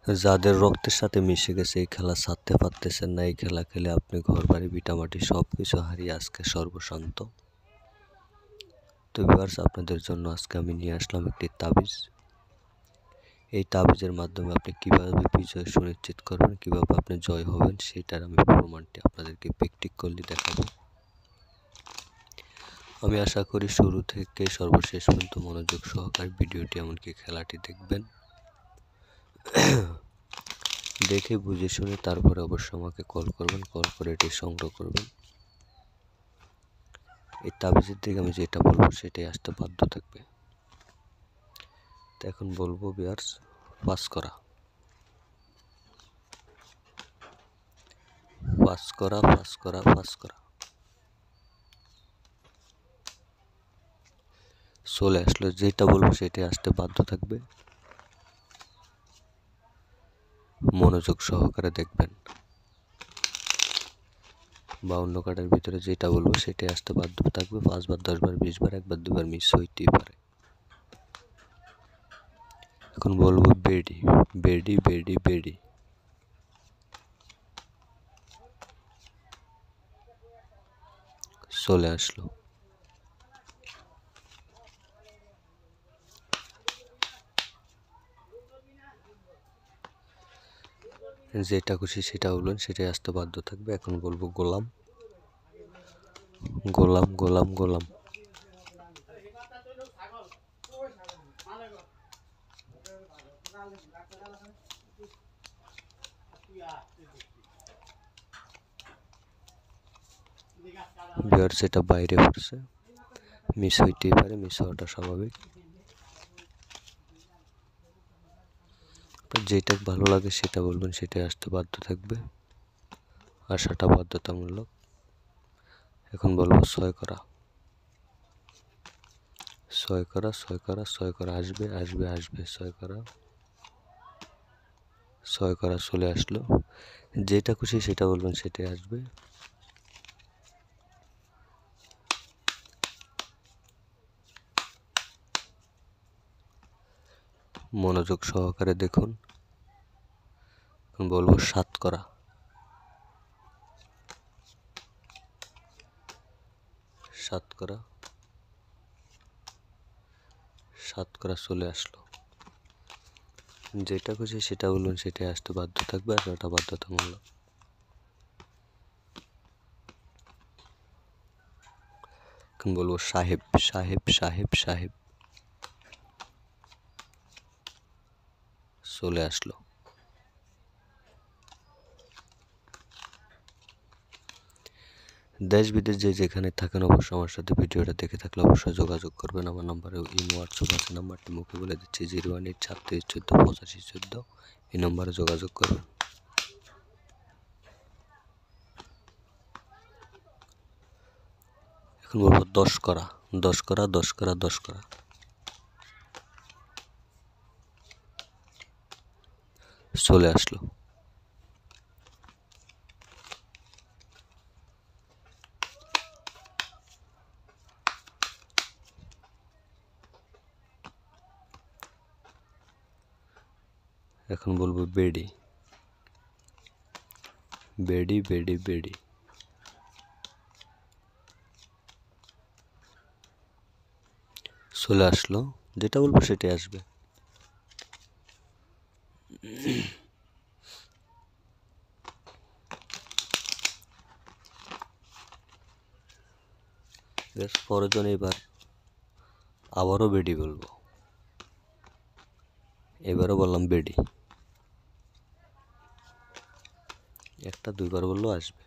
যাদের রক্তের সাথে মিশে গেছে এই খেলা ছাড়তে পারতেছেন না, এই খেলা খেলে আপনি ঘরবাড়ি ভিটামাটি সব কিছু হারিয়ে আজকে সর্বশান্ত। তো ভিউয়ার্স, আপনাদের জন্য আজকে আমি নিয়ে আসলাম একটি তাবিজ। এই তাবিজের মাধ্যমে আপনি কিভাবে বিজয় সুনিশ্চিত করবেন, কিভাবে আপনি জয় হবেন, সেটার আমি প্রমাণটি আপনাদেরকে প্র্যাকটিক্যালি দেখাবো। আমি আশা করি শুরু থেকে সর্বশেষ পর্যন্ত মনোযোগ সহকারে ভিডিওটি এমনকি খেলাটি দেখবেন। দেখে বুঝে শুনে তারপরে অবশ্যই আমাকে কল করবেন, কল করে এটি সংগ্রহ করবেন। এই তাবিজের দিকে আমি যেটা বলবো সেটাই আসতে বাধ্য থাকবে। তো এখন বলবো ভিউয়ার্স, পাস করা, পাস করা, পাস করা, পাস করা। চলে আসলো, যেটা বলবো সেটাই আসতে বাধ্য থাকবে। মনোযোগ সহকারে দেখবেন। 52 কার্ডের ভিতরে যেটা বলবো সেটাই আসতে বাধ্য থাকবে। 5 বার, 10 বার, 20 বার, একবার, দুবার মিস হইতেই পারে। এখন বলবো বেডি, বেডি, বেডি, বেডি। চলে আসলো। যেটা খুশি সেটা বলবেন, সেটাই আসতে বাধ্য থাকবে। এখন বলবো গোলাম, গোলাম, গোলাম, গোলাম। বিয়ার সেটা বাইরে পড়ছে, মিস হইতেই পারে, মিস হওয়াটা স্বাভাবিক। যেটা ভালো লাগে সেটা বলবেন, সেটাই আসতে বাধ্য থাকবে। আসাটা বাধ্যতামূলক। এখন বলবো 6 করা, 6 করা, 6 করা, 6 করা। আসবে, আসবে, আসবে। 6 করা, 6 করা। চলে আসলো। যেটা খুশি সেটা বলবেন, সেটাই আসবে। মনোযোগ সহকারে দেখুন। এখন বলবো 7 করা, 7 করা, 7 করা। চলে আসলো। যেটা খুশি সেটা বলুন, সেটাই আসতে বাধ্য থাকবে, আসাটা বাধ্যতামূলক। এখন বলবো সাহেব, সাহেব, সাহেব, সাহেব। চলে আসলো। দেশ বিদেশ যে যেখানে থাকেন অবশ্যই আমার সাথে ভিডিওটা দেখে থাকলে অবশ্যই যোগাযোগ করবেন। আমার নাম্বারে ইমো হোয়াটসঅ্যাপ আছে, নাম্বারটি মুখে বলে দিচ্ছি 01836148514। এই নম্বরে যোগাযোগ করবেন। এখন বলবো 10 করা, 10 করা, 10 করা, 10 করা। চলে আসলো। এখন বলবো বেডি, বেডি, বেডি, বেডি। চলে আসলো। যেটা বলবো সেটাই আসবে। প্রয়োজন এবার আবারও বেডি বলবো। এবারও বললাম বেডি। একটা দুইবার বললেও আসবে।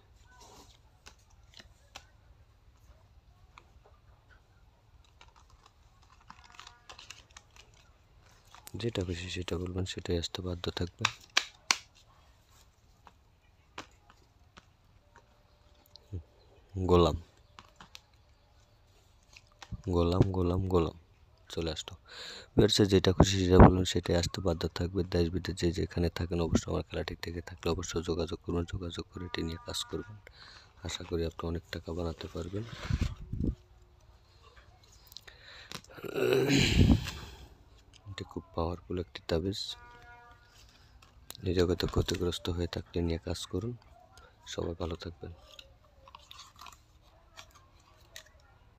যেটা খুশি সেটা বলবেন, সেটাই আসতে বাধ্য থাকবে। গোলাম, গোলাম, গোলাম, গোলাম। চলে আসতো। বেরছে যেটা খুশি সেটা বলুন, সেটাই আসতে বাধ্য থাকবে। দেশ বিদেশ যে যেখানে থাকেন অবশ্যই আমার খেলাটি থেকে থাকলে অবশ্যই যোগাযোগ করবেন, যোগাযোগ করে এটি নিয়ে কাজ করবেন। আশা করি আপনি অনেক টাকা বানাতে পারবেন। এটি খুব পাওয়ারফুল একটি তাবিজ। এই জগতে ক্ষতিগ্রস্ত হয়ে থাকলে নিয়ে কাজ করুন। সবাই ভালো থাকবেন।